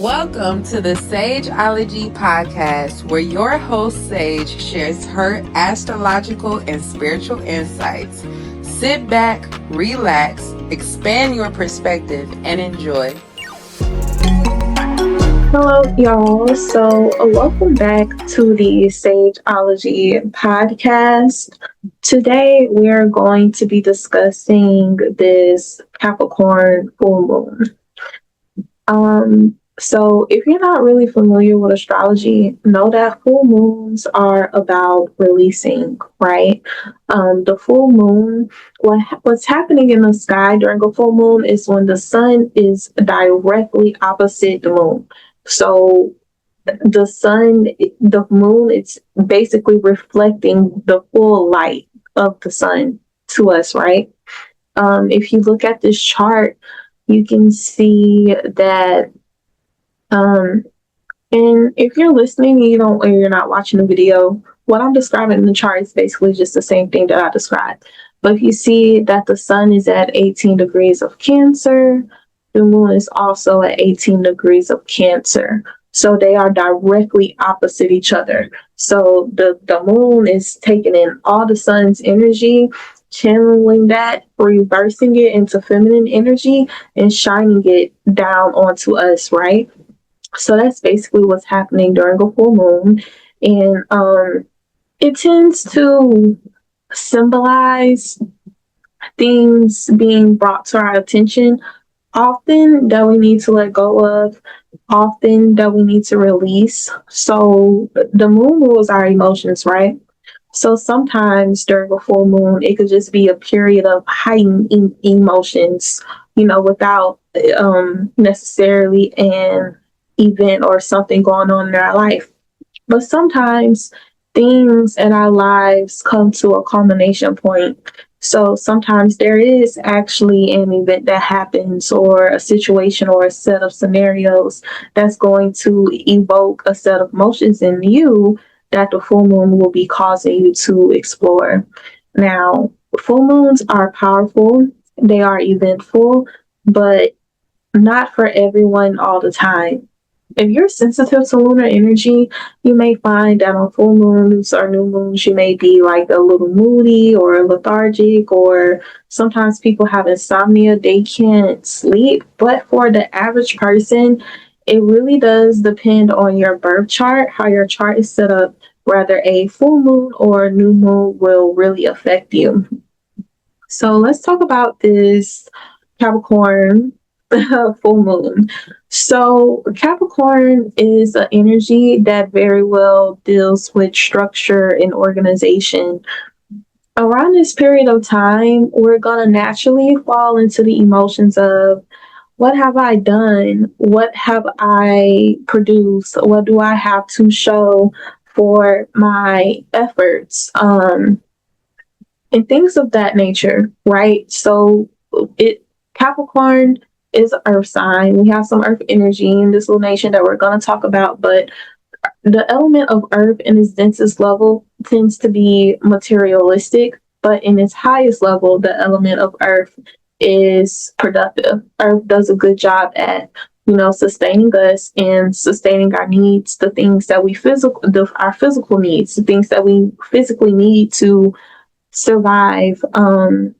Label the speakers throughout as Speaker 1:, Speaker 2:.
Speaker 1: Welcome to the Sageology Podcast, where your host Sage shares her astrological and spiritual insights. Sit back, relax, expand your perspective, and enjoy.
Speaker 2: Hello, y'all. So, welcome back to the Sageology Podcast. Today, we're going to be discussing this Capricorn Full Moon. So if you're not really familiar with astrology, know that full moons are about releasing, right? The full moon, what's happening in the sky during a full moon is when the sun is directly opposite the moon. So the moon, it's basically reflecting the full light of the sun to us, right? If you look at this chart, you can see that and if you're listening and you're not watching the video, what I'm describing in the chart is basically just the same thing that I described. But if you see that the sun is at 18 degrees of Cancer, the moon is also at 18 degrees of Cancer. So they are directly opposite each other. So the moon is taking in all the sun's energy, channeling that, reversing it into feminine energy, and shining it down onto us, right? So that's basically what's happening during a full moon. And it tends to symbolize things being brought to our attention, often that we need to let go of, often that we need to release. So the moon rules our emotions, right? So sometimes during a full moon, it could just be a period of heightened emotions, without necessarily an event or something going on in our life. But sometimes things in our lives come to a culmination point. So sometimes there is actually an event that happens, or a situation or a set of scenarios that's going to evoke a set of emotions in you that the full moon will be causing you to explore. Now, full moons are powerful, they are eventful, but not for everyone all the time. If you're sensitive to lunar energy, you may find that on full moons or new moons, you may be like a little moody or lethargic, or sometimes people have insomnia, they can't sleep. But for the average person, it really does depend on your birth chart, how your chart is set up, whether a full moon or a new moon will really affect you. So let's talk about this Capricorn full moon. So Capricorn is an energy that very well deals with structure and organization. Around this period of time, we're going to naturally fall into the emotions of, what have I done? What have I produced? What do I have to show for my efforts? And things of that nature, right? So Capricorn is an earth sign. We have some earth energy in this little nation that we're going to talk about, but the element of earth in its densest level tends to be materialistic, but in its highest level, the element of earth is productive. Earth does a good job at, sustaining us and sustaining our needs, the things that our physical needs, the things that we physically need to survive, and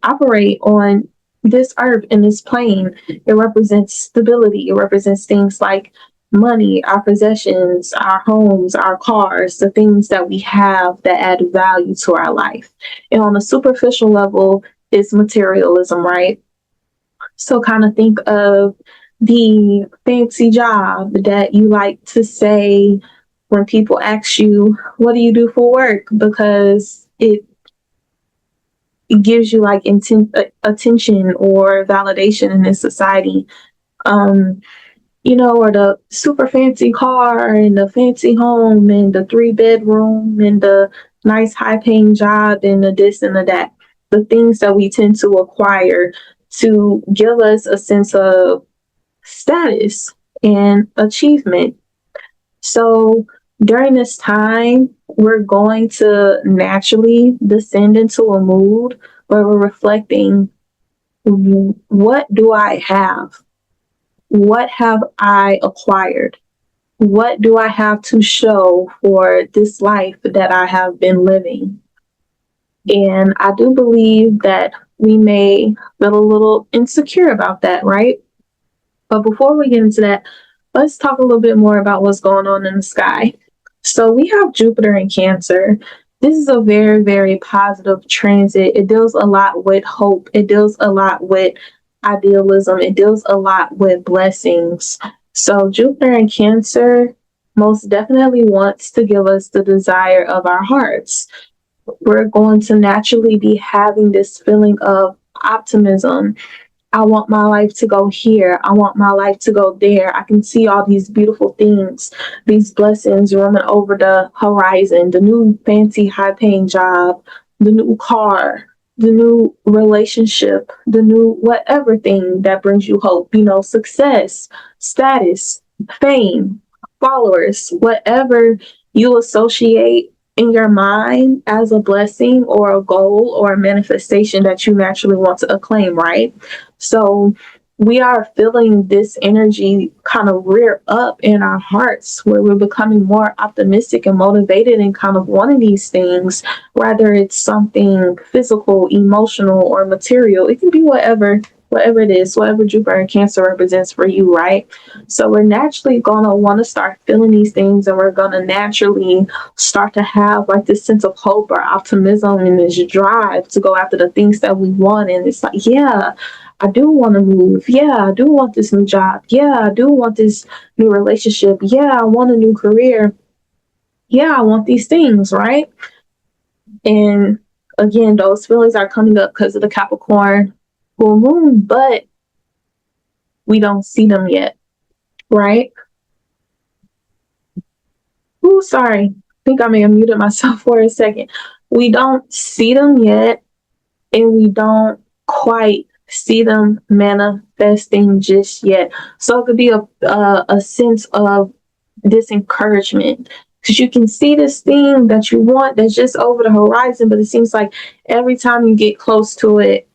Speaker 2: operate on this earth and this plane. It represents stability. It represents things like money, our possessions, our homes, our cars, the things that we have that add value to our life. And on a superficial level, it's materialism, right? So kind of think of the fancy job that you like to say when people ask you, what do you do for work? Because it gives you like attention or validation in this society. Or the super fancy car and the fancy home and the 3-bedroom and the nice high paying job and the this and the that. The things that we tend to acquire to give us a sense of status and achievement. So during this time, we're going to naturally descend into a mood where we're reflecting, what do I have? what have I acquired? What do I have to show for this life that I have been living? And I do believe that we may feel a little insecure about that, right? But before we get into that, let's talk a little bit more about what's going on in the sky. So we have Jupiter in Cancer. This is a very, very positive transit. It deals a lot with hope. It deals a lot with idealism. It deals a lot with blessings. So Jupiter in Cancer most definitely wants to give us the desire of our hearts. We're going to naturally be having this feeling of optimism. I want my life to go here. I want my life to go there. I can see all these beautiful things, these blessings running over the horizon, the new fancy high paying job, the new car, the new relationship, the new whatever thing that brings you hope, success, status, fame, followers, whatever you associate in your mind as a blessing or a goal or a manifestation that you naturally want to acclaim, right? So we are feeling this energy kind of rear up in our hearts where we're becoming more optimistic and motivated and kind of wanting these things, whether it's something physical, emotional, or material. It can be whatever it is, whatever Jupiter and Cancer represents for you, right? So we're naturally going to want to start feeling these things, and we're going to naturally start to have like this sense of hope or optimism and this drive to go after the things that we want. And it's like, yeah, I do want to move. Yeah, I do want this new job. Yeah, I do want this new relationship. Yeah, I want a new career. Yeah, I want these things, right? And again, those feelings are coming up because of the Capricorn full moon, but we don't see them yet, right? Ooh, sorry. I think I may have muted myself for a second. We don't see them yet, and we don't quite see them manifesting just yet. So it could be a sense of disencouragement because you can see this thing that you want that's just over the horizon, but it seems like every time you get close to it,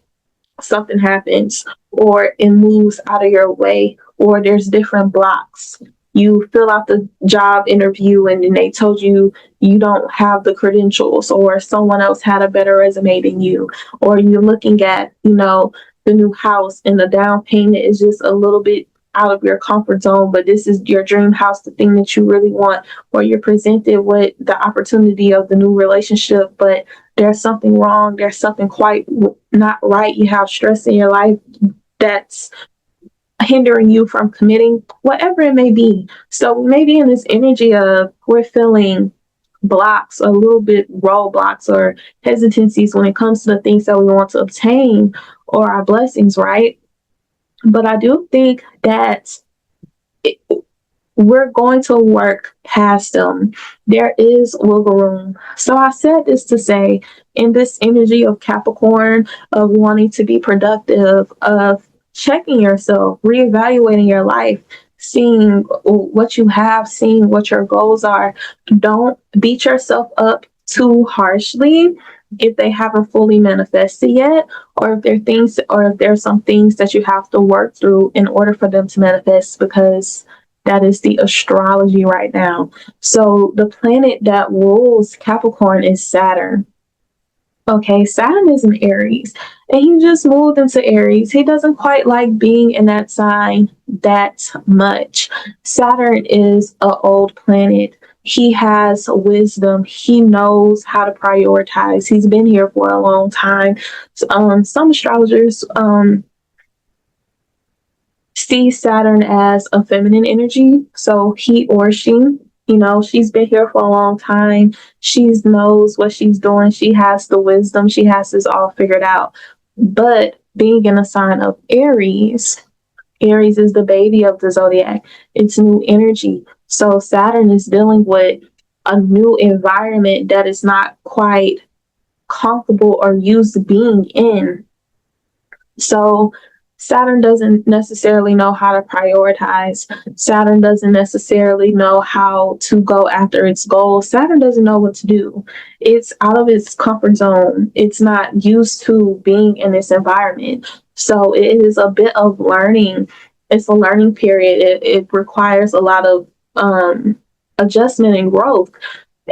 Speaker 2: something happens or it moves out of your way or there's different blocks. You fill out the job interview and then they told you you don't have the credentials or someone else had a better resume than you, or you're looking at, the new house and the down payment is just a little bit out of your comfort zone, but this is your dream house, the thing that you really want, or you're presented with the opportunity of the new relationship, but there's something wrong, there's something quite not right, you have stress in your life that's hindering you from committing, whatever it may be. So maybe in this energy of we're feeling blocks, a little bit roadblocks or hesitancies when it comes to the things that we want to obtain or our blessings, right? But I do think that it, we're going to work past them. There is wiggle room. So I said this to say, in this energy of Capricorn, of wanting to be productive, of checking yourself, reevaluating your life, seeing what you have, seeing what your goals are. Don't beat yourself up too harshly if they haven't fully manifested yet, or if there are things, or if there's some things that you have to work through in order for them to manifest, because that is the astrology right now. So the planet that rules Capricorn is Saturn. Okay, Saturn is in Aries, and he just moved into Aries. He doesn't quite like being in that sign that much. Saturn is an old planet. He has wisdom. He knows how to prioritize. He's been here for a long time. Some astrologers see Saturn as a feminine energy. So he or she, she's been here for a long time. She knows what she's doing. She has the wisdom. She has this all figured out. But being in a sign of Aries, Aries is the baby of the zodiac. It's new energy. So Saturn is dealing with a new environment that is not quite comfortable or used to being in. So Saturn doesn't necessarily know how to prioritize. Saturn doesn't necessarily know how to go after its goals. Saturn doesn't know what to do. It's out of its comfort zone. It's not used to being in this environment. So it is a bit of learning It's a learning period. It requires a lot of adjustment and growth.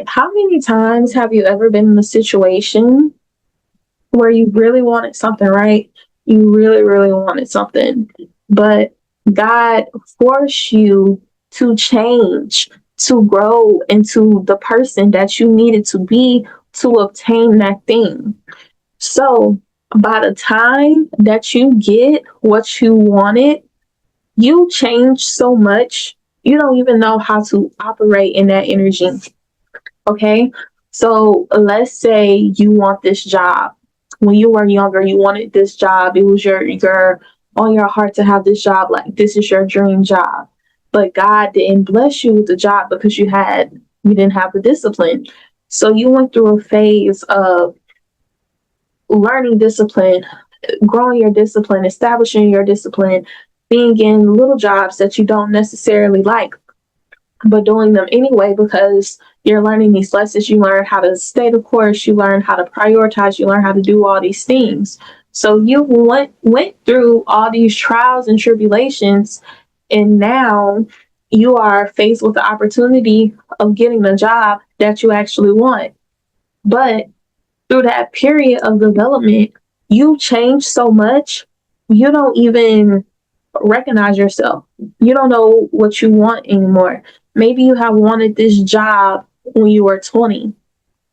Speaker 2: How many times have you ever been in a situation where you really wanted something, right? You really, really wanted something, but God forced you to change, to grow into the person that you needed to be to obtain that thing. So by the time that you get what you wanted, you change so much, you don't even know how to operate in that energy. Okay. So let's say you want this job. When you were younger, you wanted this job. It was your on your heart to have this job. Like this is your dream job. But God didn't bless you with the job because you didn't have the discipline. So you went through a phase of learning discipline, growing your discipline, establishing your discipline, being in little jobs that you don't necessarily like, but doing them anyway because you're learning these lessons. You learn how to stay the course, you learn how to prioritize, you learn how to do all these things. So you went through all these trials and tribulations, and now you are faced with the opportunity of getting the job that you actually want. But through that period of development, you change so much, you don't even recognize yourself. You don't know what you want anymore. Maybe you have wanted this job when you were 20,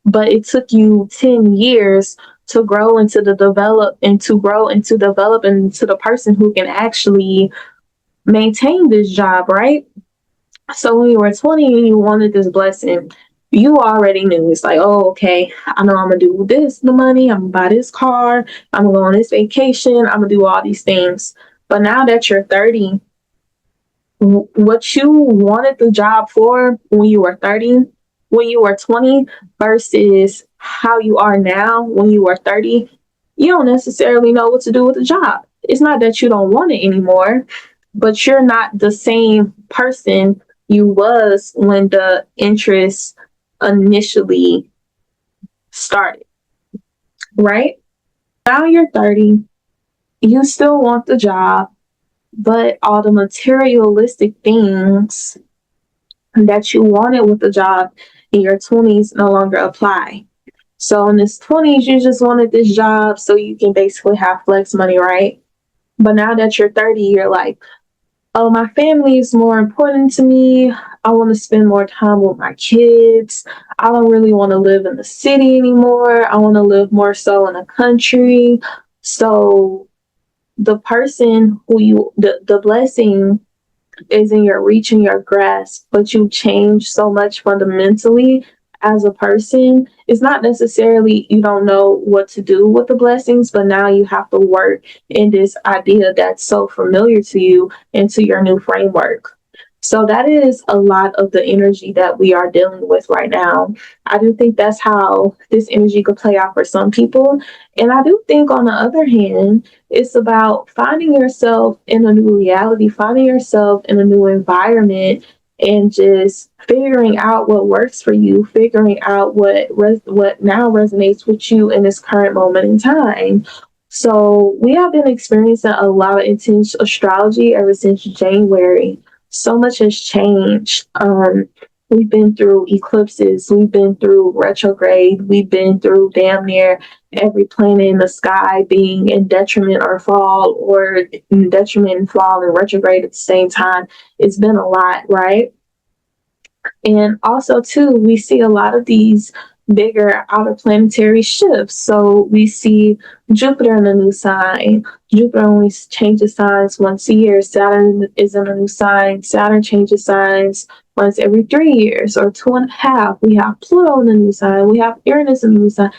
Speaker 2: but it took you 10 years to grow into the develop and to grow into develop into the person who can actually maintain this job, right? So when you were 20 and you wanted this blessing, you already knew. It's like, oh, okay, I know I'm gonna do this, the money, I'm gonna buy this car, I'm gonna go on this vacation, I'm gonna do all these things. But now that you're 30, what you wanted the job for when you were 30, when you were 20, versus how you are now when you were 30, you don't necessarily know what to do with the job. It's not that you don't want it anymore, but you're not the same person you was when the interest initially started, right? Now you're 30, you still want the job, but all the materialistic things that you wanted with the job in your 20s no longer apply. So in this 20s, you just wanted this job so you can basically have flex money, right? But now that you're 30, you're like, oh, my family is more important to me. I want to spend more time with my kids. I don't really want to live in the city anymore. I want to live more so in the country. So the person who the blessing is in your reach and your grasp, but you change so much fundamentally as a person. It's not necessarily you don't know what to do with the blessings, but now you have to work in this idea that's so familiar to you into your new framework. So that is a lot of the energy that we are dealing with right now. I do think that's how this energy could play out for some people. And I do think, on the other hand, it's about finding yourself in a new reality, finding yourself in a new environment, and just figuring out what works for you, figuring out what now resonates with you in this current moment in time. So we have been experiencing a lot of intense astrology ever since January. So much has changed. We've been through eclipses, we've been through retrograde, we've been through damn near every planet in the sky being in detriment or fall, or in detriment and fall and retrograde at the same time. It's been a lot, right? And also, too, we see a lot of these bigger outer planetary shifts. So we see Jupiter in a new sign. Jupiter only changes signs once a year. Saturn is in a new sign. Saturn changes signs once every 3 years or 2.5. We have Pluto in a new sign. We have Uranus in a new sign.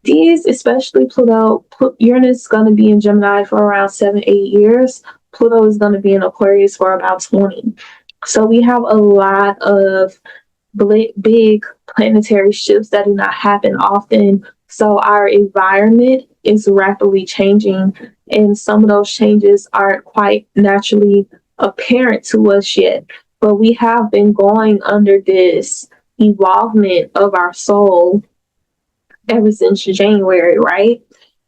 Speaker 2: These, especially Pluto, Uranus is going to be in Gemini for around 7-8 years. Pluto is going to be in Aquarius for about 20. So we have a lot of big planetary shifts that do not happen often. So our environment is rapidly changing, and some of those changes aren't quite naturally apparent to us yet. But we have been going under this evolvement of our soul ever since January, right?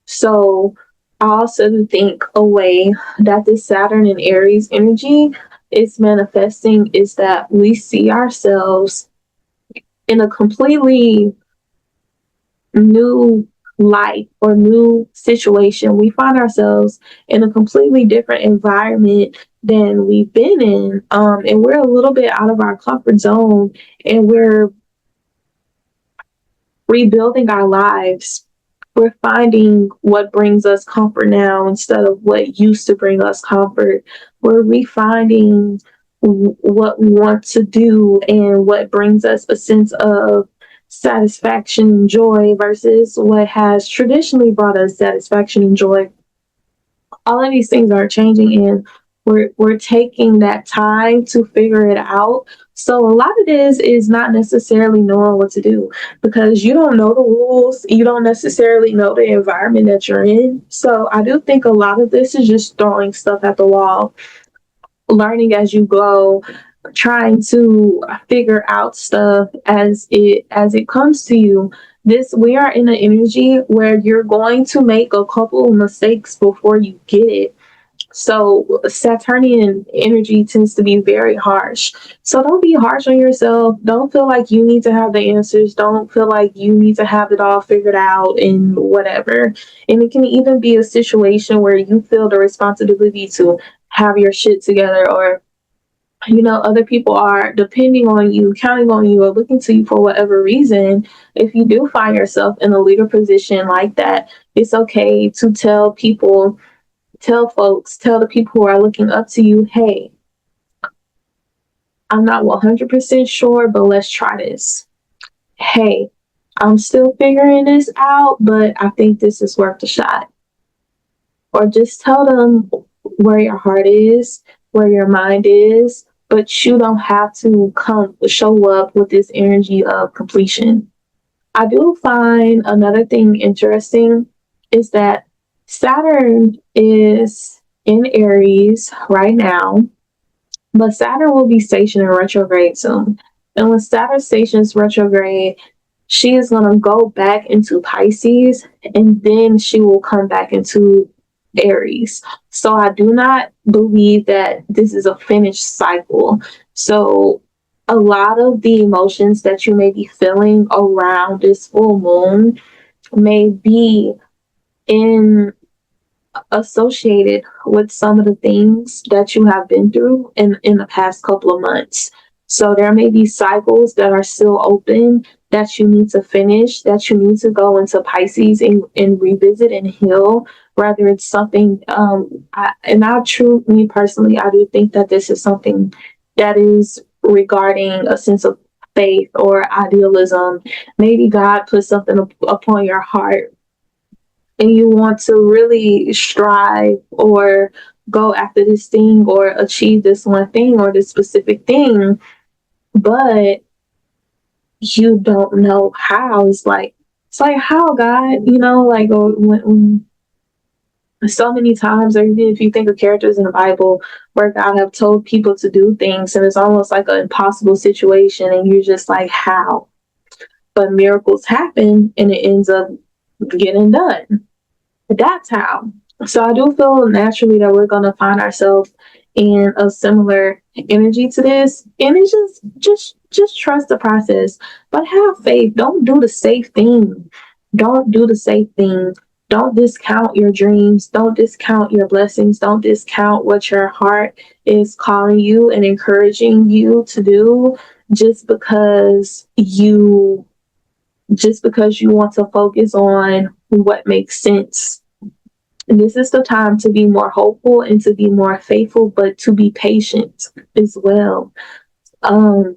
Speaker 2: So I also think a way that this Saturn and Aries energy is manifesting is that we see ourselves in a completely new life or new situation. We find ourselves in a completely different environment than we've been in. And we're a little bit out of our comfort zone, and we're rebuilding our lives. We're finding what brings us comfort now instead of what used to bring us comfort. We're refining what we want to do and what brings us a sense of satisfaction and joy versus what has traditionally brought us satisfaction and joy. All of these things are changing, and we're taking that time to figure it out. So a lot of this is not necessarily knowing what to do because you don't know the rules, you don't necessarily know the environment that you're in. So I do think a lot of this is just throwing stuff at the wall, learning as you go, trying to figure out stuff as it comes to you. This We are in an energy where you're going to make a couple of mistakes before you get it. So Saturnian energy tends to be very harsh. So don't be harsh on yourself. Don't feel like you need to have the answers. Don't feel like you need to have it all figured out and whatever. And it can even be a situation where you feel the responsibility to have your shit together, or other people are depending on you, counting on you, or looking to you for whatever reason. If you do find yourself in a leader position like that, it's okay to tell people, tell folks, tell the people who are looking up to you, hey, I'm not 100% sure, but let's try this. Hey, I'm still figuring this out, but I think this is worth a shot. Or just tell them where your heart is, where your mind is, but you don't have to come show up with this energy of completion. I do find another thing interesting is that Saturn is in Aries right now, but Saturn will be stationed in retrograde soon. And when Saturn stations retrograde, she is going to go back into Pisces, and then she will come back into Aries. So I do not believe that this is a finished cycle. So a lot of the emotions that you may be feeling around this full moon may be in associated with some of the things that you have been through in the past couple of months. So there may be cycles that are still open that you need to finish, that you need to go into Pisces and revisit and heal. Rather, it's something, me personally, I do think that this is something that is regarding a sense of faith or idealism. Maybe God put something upon your heart and you want to really strive or go after this thing or achieve this one thing or this specific thing, but you don't know how. It's like how, God, like when so many times, or even if you think of characters in the Bible where God have told people to do things and it's almost like an impossible situation and you're just like, how? But miracles happen and it ends up getting done. That's how. So I do feel naturally that we're gonna find ourselves in a similar energy to this, and it's just trust the process, but have faith. Don't do the safe thing. Don't do the safe thing. Don't discount your dreams. Don't discount your blessings. Don't discount what your heart is calling you and encouraging you to do just because you want to focus on what makes sense. And this is the time to be more hopeful and to be more faithful, but to be patient as well. Um,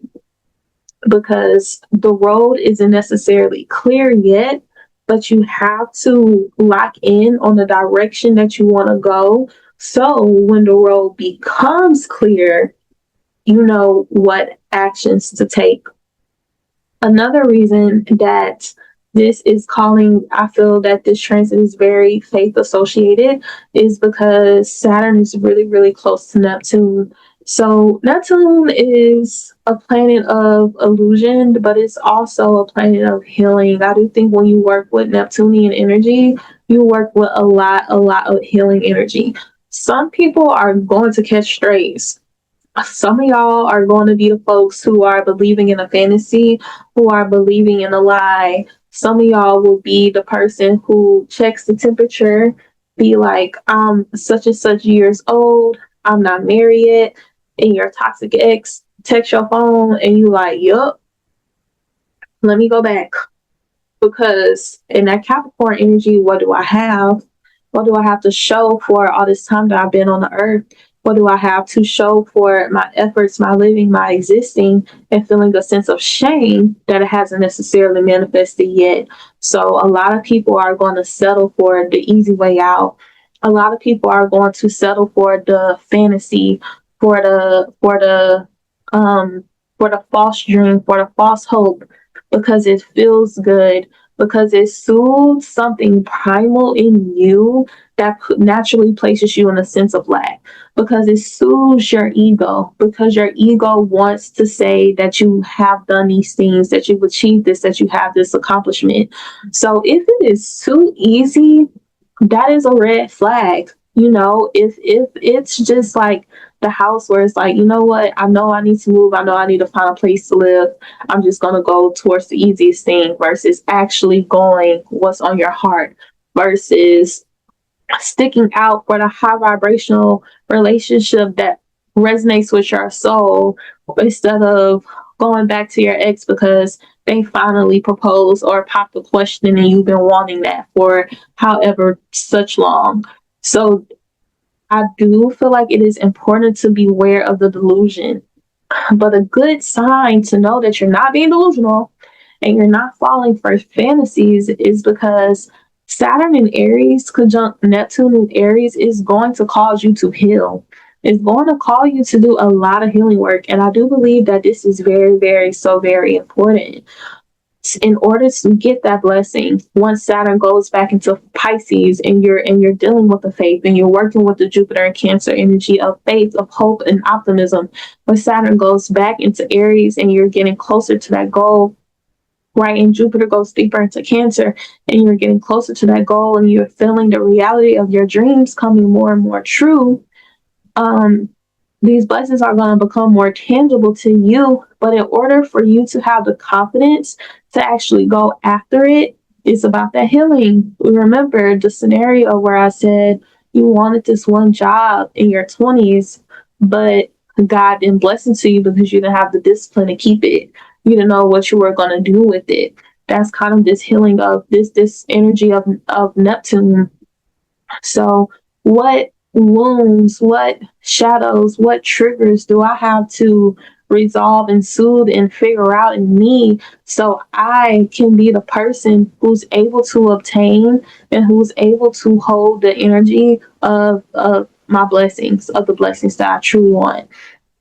Speaker 2: because the road isn't necessarily clear yet, but you have to lock in on the direction that you want to go. So when the road becomes clear, you know what actions to take. Another reason that this is calling, I feel that this transit is very faith associated, is because Saturn is really, really close to Neptune. So Neptune is a planet of illusion, but it's also a planet of healing. I do think when you work with Neptunian energy, You work with a lot of healing energy. Some people are going to catch strays. Some of y'all are going to be the folks who are believing in a fantasy, who are believing in a lie. Some of y'all will be the person who checks the temperature, be like, I'm such and such years old, I'm not married yet, and your toxic ex text your phone and you like, yup, let me go back. Because in that Capricorn energy, what do I have? What do I have to show for all this time that I've been on the earth? What do I have to show for my efforts, my living, my existing, and feeling a sense of shame that it hasn't necessarily manifested yet? So a lot of people are going to settle for the easy way out. A lot of people are going to settle for the fantasy, for the false dream, for the false hope, because it feels good, because it soothes something primal in you that naturally places you in a sense of lack, because it soothes your ego, because your ego wants to say that you have done these things, that you've achieved this, that you have this accomplishment. So if it is too easy, that is a red flag. If it's just like the house where it's like, you know what, I know I need to move, I know I need to find a place to live, I'm just going to go towards the easiest thing, versus actually going what's on your heart, versus sticking out for the high vibrational relationship that resonates with your soul, instead of going back to your ex because they finally proposed or popped the question and you've been wanting that for however such long. So I do feel like it is important to be aware of the delusion. But a good sign to know that you're not being delusional and you're not falling for fantasies is because Saturn in Aries conjunct Neptune in Aries is going to cause you to heal. It's going to call you to do a lot of healing work. And I do believe that this is very, very, so very important. In order to get that blessing, once Saturn goes back into Pisces and you're dealing with the faith and you're working with the Jupiter and Cancer energy of faith, of hope and optimism, when Saturn goes back into Aries and you're getting closer to that goal, right, and Jupiter goes deeper into Cancer and you're getting closer to that goal and you're feeling the reality of your dreams coming more and more true, these blessings are going to become more tangible to you. But in order for you to have the confidence to actually go after it, it's about that healing. Remember the scenario where I said you wanted this one job in your 20s, but God didn't bless it to you because you didn't have the discipline to keep it. You didn't know what you were going to do with it. That's kind of this healing of this energy of Neptune. So what wounds, what shadows, what triggers do I have to resolve and soothe and figure out in me so I can be the person who's able to obtain and who's able to hold the energy of my blessings, of the blessings that I truly want.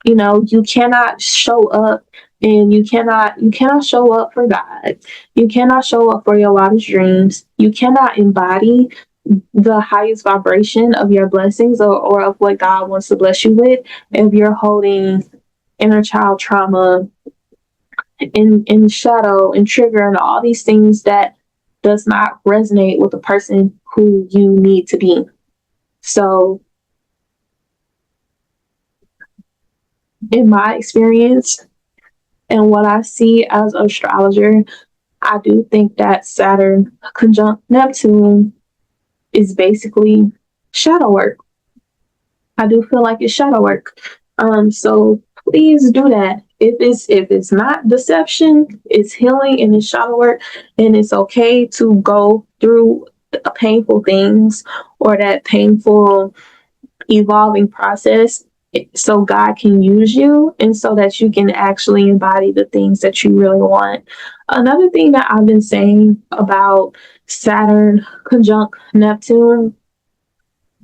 Speaker 2: You cannot show up and you cannot show up for God. You cannot show up for your wildest dreams. You cannot embody the highest vibration of your blessings, or of what God wants to bless you with, if you're holding inner child trauma in shadow and trigger and all these things that does not resonate with the person who you need to be. So in my experience and what I see as an astrologer, I do think that Saturn conjunct Neptune is basically shadow work. I do feel like it's shadow work. So please do that. If it's not deception, it's healing and it's shadow work, and it's okay to go through painful things or that painful evolving process so God can use you and so that you can actually embody the things that you really want. Another thing that I've been saying about Saturn conjunct Neptune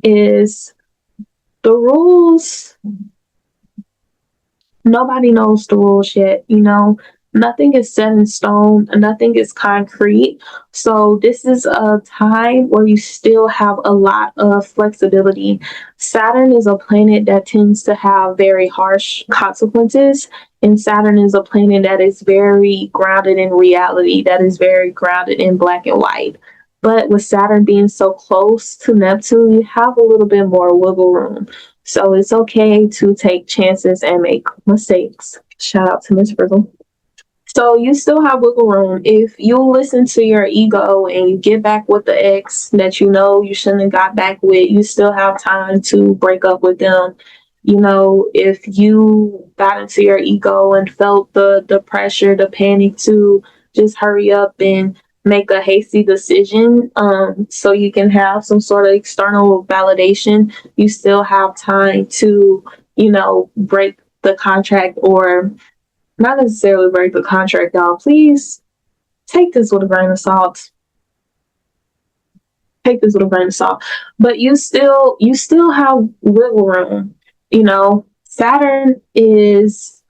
Speaker 2: is the rules. Nobody knows the rules yet, Nothing is set in stone, nothing is concrete. So this is a time where you still have a lot of flexibility. Saturn is a planet that tends to have very harsh consequences, and Saturn is a planet that is very grounded in reality, that is very grounded in black and white. But with Saturn being so close to Neptune, you have a little bit more wiggle room. So it's okay to take chances and make mistakes. Shout out to Miss Frizzle. So you still have wiggle room. If you listen to your ego and you get back with the ex that you know you shouldn't have got back with, you still have time to break up with them. You know, if you got into your ego and felt the pressure, the panic to just hurry up and make a hasty decision, so you can have some sort of external validation, you still have time to, break the contract, or not necessarily break the contract, y'all. Please take this with a grain of salt. Take this with a grain of salt. But you still have wiggle room. Saturn is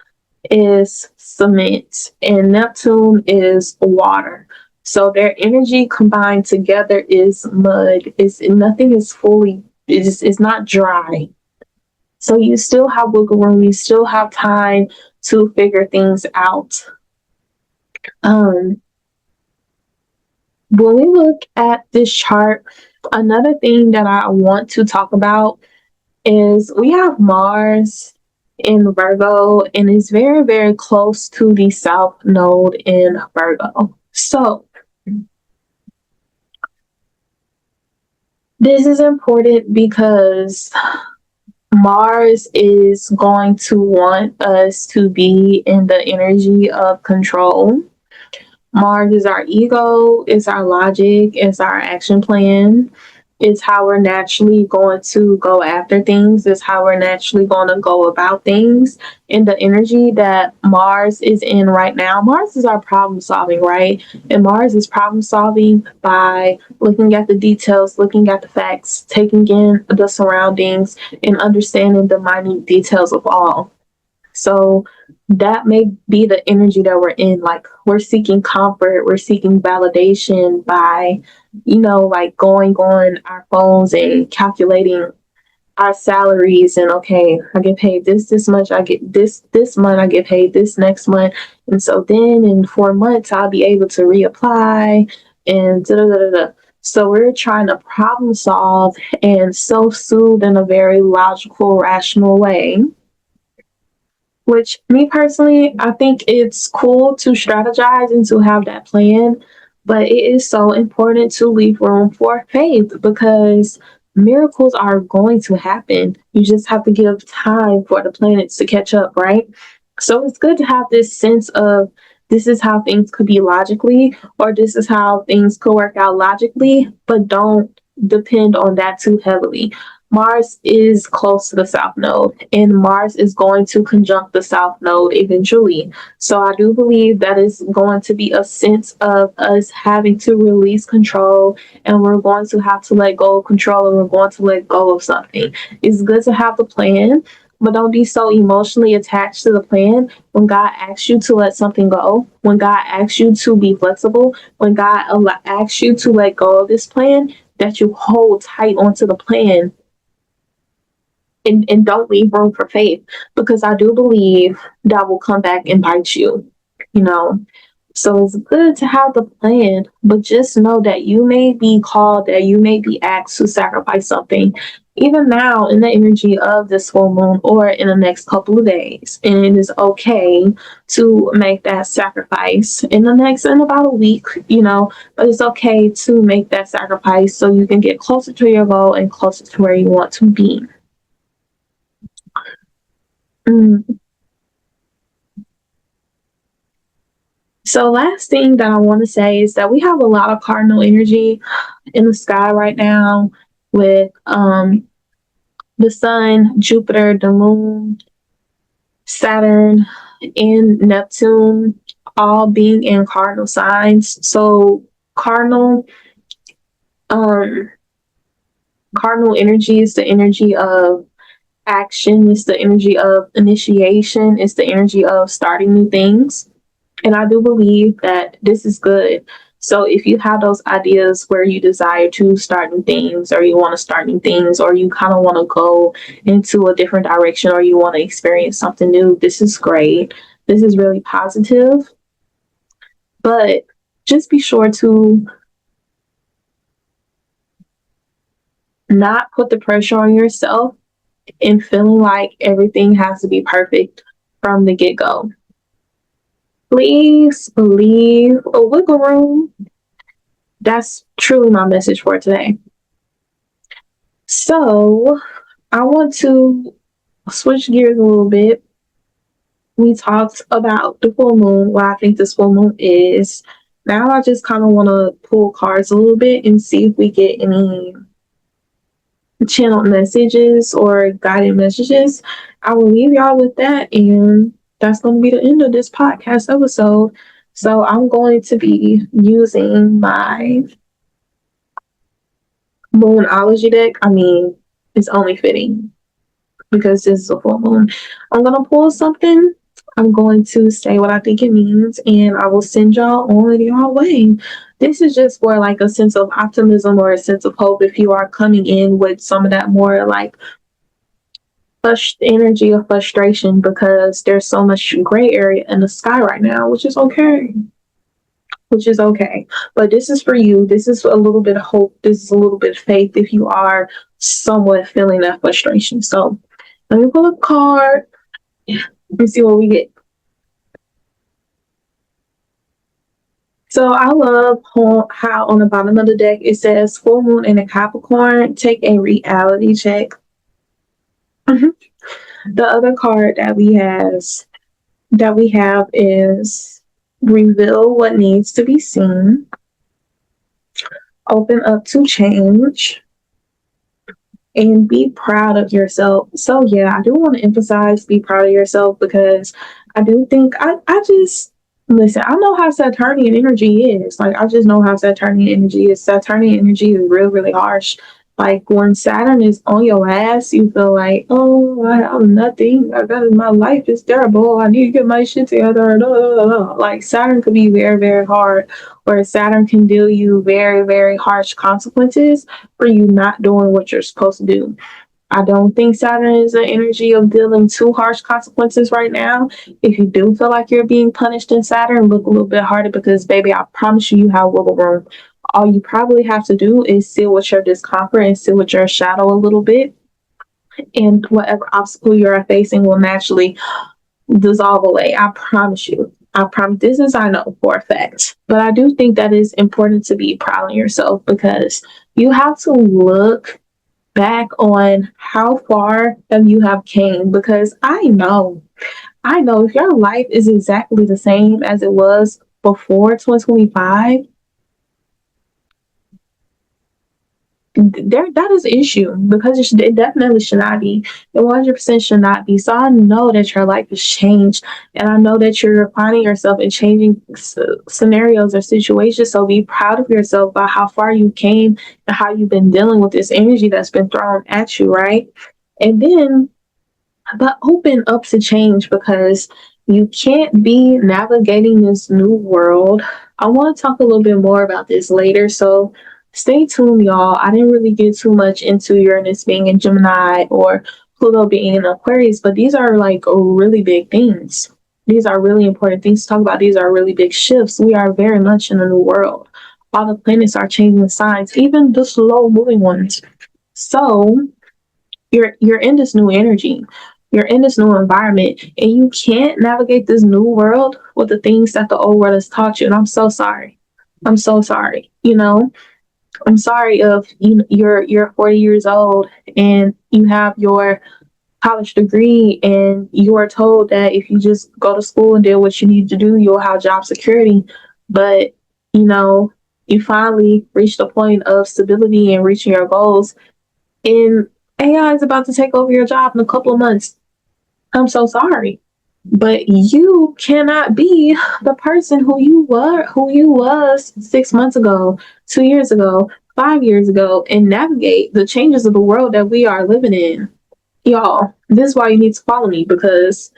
Speaker 2: cement and Neptune is water. So their energy combined together is mud. Is nothing is fully it's not dry. So you still have wiggle room. You still have time to figure things out. Um, when we look at this chart, another thing that I want to talk about is we have Mars in Virgo and is very, very close to the South Node in Virgo. So this is important because Mars is going to want us to be in the energy of control. Mars is our ego, it's our logic, it's our action plan. It's how we're naturally going to go after things. It's how we're naturally going to go about things. And the energy that Mars is in right now, Mars is our problem solving, right? And Mars is problem solving by looking at the details, looking at the facts, taking in the surroundings, and understanding the minute details of all. So that may be the energy that we're in. Like, we're seeking comfort, we're seeking validation by, like going on our phones and calculating our salaries, and okay, I get paid this much, I get this month, I get paid this next month. And so then in 4 months I'll be able to reapply and da da da da. So we're trying to problem solve and self-soothe in a very logical, rational way. Which, me personally, I think it's cool to strategize and to have that plan, but it is so important to leave room for faith because miracles are going to happen. You just have to give time for the planets to catch up, right? So it's good to have this sense of this is how things could be logically, or this is how things could work out logically, but don't depend on that too heavily. Mars is close to the South Node, and Mars is going to conjunct the South Node eventually. So I do believe that is going to be a sense of us having to release control, and we're going to have to let go of control, and we're going to let go of something. It's good to have the plan, but don't be so emotionally attached to the plan. When God asks you to let something go, when God asks you to be flexible, when God asks you to let go of this plan, that you hold tight onto the plan, and don't leave room for faith, because I do believe that will come back and bite you, you know. So it's good to have the plan, but just know that you may be called, that you may be asked to sacrifice something, even now in the energy of this full moon or in the next couple of days. And it is okay to make that sacrifice in about a week, but it's okay to make that sacrifice so you can get closer to your goal and closer to where you want to be. Mm. So last thing that I want to say is that we have a lot of cardinal energy in the sky right now with the sun, Jupiter, the moon, Saturn, and Neptune all being in cardinal signs. So cardinal um cardinal energy is the energy of action, it's the energy of initiation, it's the energy of starting new things. And I do believe that this is good. So if you have those ideas where you desire to start new things, or you want to start new things, or you kind of want to go into a different direction, or you want to experience something new, this is great. This is really positive. But just be sure to not put the pressure on yourself and feeling like everything has to be perfect from the get-go. Please leave a wiggle room. That's truly my message for today. So I want to switch gears a little bit. We talked about the full moon, what I think this full moon is. Now I just kind of want to pull cards a little bit and see if we get any channeled messages or guided messages. I will leave y'all with that, and that's going to be the end of this podcast episode. So I'm going to be using my Moonology deck. I mean, it's only fitting because this is a full moon. I'm going to pull something. I'm going to say what I think it means, and I will send y'all on your way. This is just for like a sense of optimism or a sense of hope if you are coming in with some of that more like energy of frustration, because there's so much gray area in the sky right now, which is okay. But this is for you. This is a little bit of hope. This is a little bit of faith if you are somewhat feeling that frustration. So let me pull a card and see what we get. So I love how on the bottom of the deck it says full moon in a Capricorn, take a reality check. The other card that we have is reveal what needs to be seen, open up to change, and be proud of yourself. So yeah, I do want to emphasize be proud of yourself, because I do think I just listen, I know how Saturnian energy is. Like, I just know how Saturnian energy is. Saturnian energy is real, really harsh. Like, when Saturn is on your ass, you feel like, oh, I have nothing. My life is terrible. I need to get my shit together. Like, Saturn could be very, very hard, or Saturn can deal you very, very harsh consequences for you not doing what you're supposed to do. I don't think Saturn is an energy of dealing too harsh consequences right now. If you do feel like you're being punished in Saturn, look a little bit harder, because, baby, I promise you have wiggle room. All you probably have to do is sit with your discomfort and sit with your shadow a little bit. And whatever obstacle you're facing will naturally dissolve away. I promise you. I promise. This is I know for a fact. But I do think that it's important to be proud of yourself, because you have to look back on how far you have came, because I know if your life is exactly the same as it was before 2025, that is an issue, because it definitely should not be. It 100% should not be. So I know that your life has changed, and I know that you're finding yourself in changing scenarios or situations. So be proud of yourself about how far you came and how you've been dealing with this energy that's been thrown at you, right? And then, but open up to change, because you can't be navigating this new world. I want to talk a little bit more about this later, so stay tuned, y'all. I didn't really get too much into Uranus being in Gemini or Pluto being in Aquarius, but these are like really big things. These are really important things to talk about. These are really big shifts. We are very much in a new world. All the planets are changing signs, even the slow moving ones. So you're in this new energy. You're in this new environment, and you can't navigate this new world with the things that the old world has taught you. And I'm so sorry. I'm so sorry. I'm sorry if you're 40 years old and you have your college degree, and you are told that if you just go to school and do what you need to do, you'll have job security. But you finally reach the point of stability and reaching your goals, and AI is about to take over your job in a couple of months. I'm so sorry, but you cannot be the person who you was 6 months ago, 2 years ago, 5 years ago, and navigate the changes of the world that we are living in. Y'all, this is why you need to follow me, because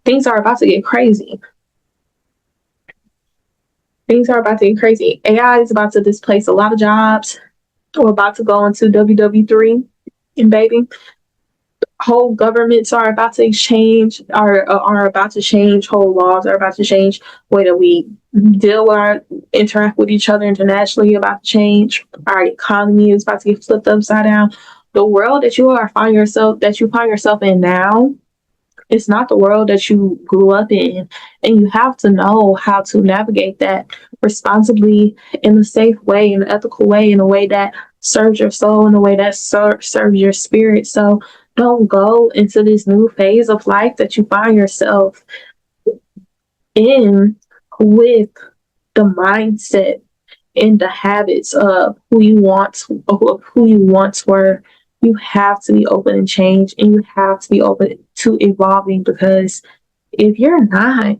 Speaker 2: things are about to get crazy. Things are about to get crazy. AI is about to displace a lot of jobs. We're about to go into WW3, and baby, whole governments are about to change, are about to change, whole laws are about to change, the way that we deal with our interact with each other internationally about to change, our economy is about to get flipped upside down. The world that you find yourself in now, it's not the world that you grew up in, and you have to know how to navigate that responsibly, in a safe way, in an ethical way, in a way that serves your soul, in a way that serves your spirit. So don't go into this new phase of life that you find yourself in with the mindset and the habits of who you once were. You have to be open and change, and you have to be open to evolving, because if you're not,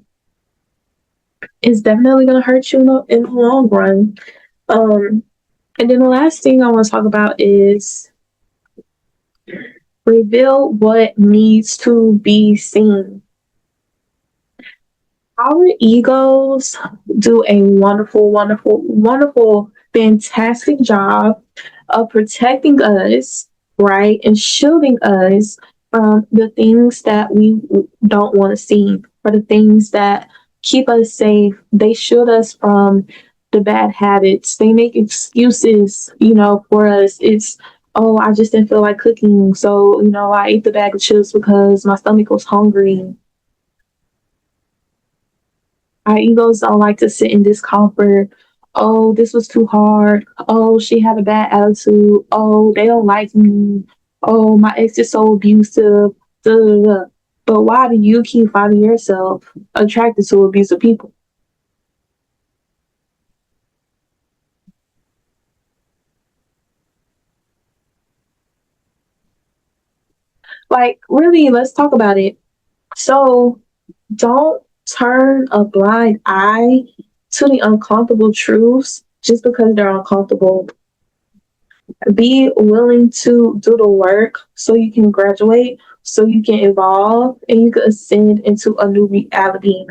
Speaker 2: it's definitely going to hurt you in the long run. And then the last thing I want to talk about is reveal what needs to be seen. Our egos do a wonderful, wonderful, wonderful, fantastic job of protecting us, right, and shielding us from the things that we don't want to see, or the things that keep us safe. They shield us from the bad habits. They make excuses, for us. It's, oh, I just didn't feel like cooking, so I ate the bag of chips because my stomach was hungry. Our egos don't like to sit in discomfort. Oh, this was too hard. Oh, she had a bad attitude. Oh, they don't like me. Oh, my ex is so abusive. Duh, duh, duh. But why do you keep finding yourself attracted to abusive people? Like, really, let's talk about it. So, don't turn a blind eye to the uncomfortable truths just because they're uncomfortable. Be willing to do the work so you can graduate, so you can evolve, and you can ascend into a new reality.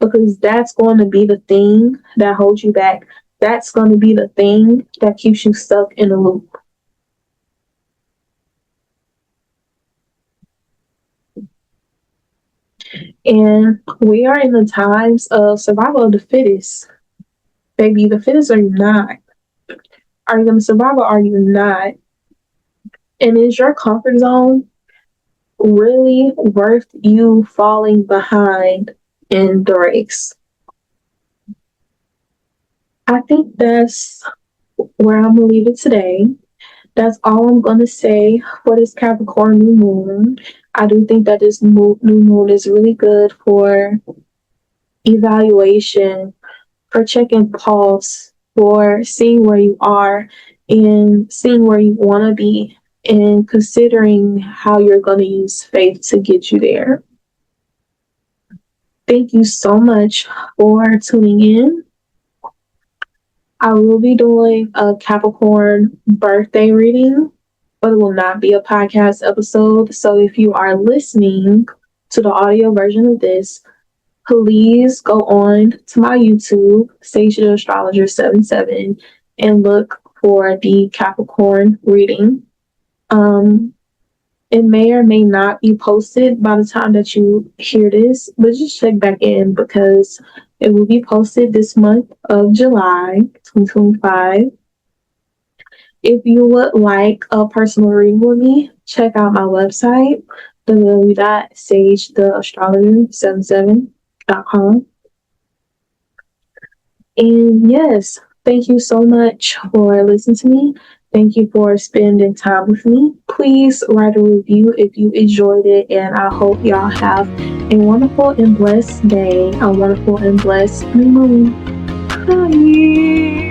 Speaker 2: Because that's going to be the thing that holds you back. That's going to be the thing that keeps you stuck in a loop. And we are in the times of survival of the fittest. Baby, the fittest or you're not. Are you going to survive or are you not? And is your comfort zone really worth you falling behind in the race? I think that's where I'm going to leave it today. That's all I'm going to say for this Capricorn new moon. I do think that this new moon is really good for evaluation, for checking pulse, for seeing where you are and seeing where you want to be, and considering how you're going to use faith to get you there. Thank you so much for tuning in. I will be doing a Capricorn birthday reading, but it will not be a podcast episode. So if you are listening to the audio version of this, please go on to my YouTube, Sage the Astrologer 77, and look for the Capricorn reading. It may or may not be posted by the time that you hear this, but just check back in, because it will be posted this month of July 2025. If you would like a personal reading with me, check out my website, www.sagetheastrologer77.com. And yes, thank you so much for listening to me. Thank you for spending time with me. Please write a review if you enjoyed it, and I hope y'all have a wonderful and blessed day, a wonderful and blessed new moon. Bye.